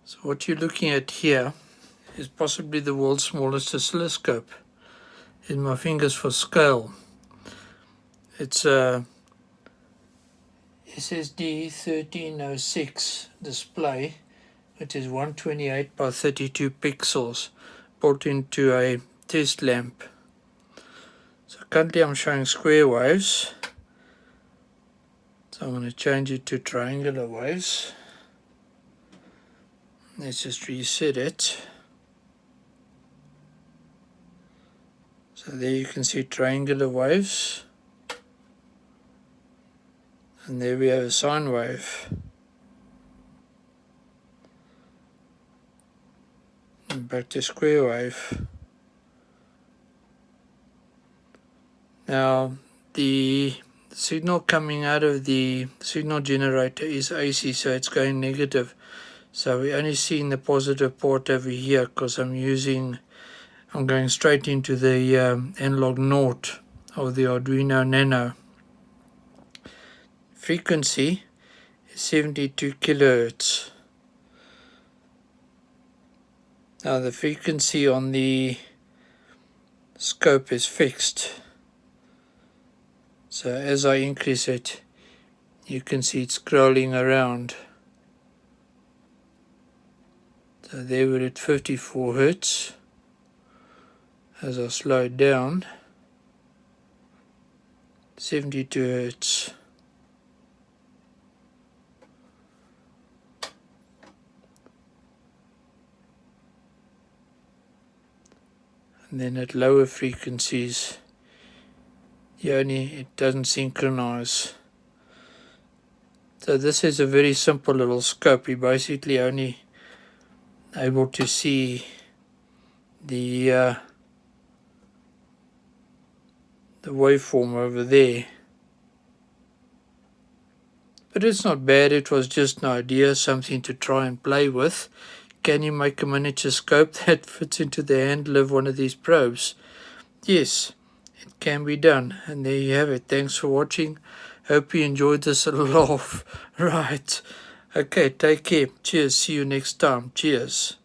So what you're looking at here is possibly the world's smallest oscilloscope. In my fingers for scale. It's a SSD1306 display, which is 128 by 32 pixels, built into a test lamp. So currently I'm showing square waves. So I'm going to change it to triangular waves. Let's just reset it. So there you can see triangular waves. And there we have a sine wave. And back to square wave. Now the signal coming out of the signal generator is AC, so it's going negative. So we're only seeing the positive port over here because I'm going straight into the analog naught of the Arduino Nano. Frequency is 72 kilohertz. Now the frequency on the scope is fixed. So as I increase it, you can see it scrolling around. So there we're at 54 Hertz. As I slow it down, 72 Hertz. And then at lower frequencies, it doesn't synchronize. So this is a very simple little scope. You're basically only able to see the waveform over there. But it's not bad. It was just an idea, something to try and play with. Can you make a miniature scope that fits into the handle of one of these probes? Yes, it can be done. And there you have it. Thanks for watching. Hope you enjoyed this little laugh. Right. Okay, take care. Cheers. See you next time. Cheers.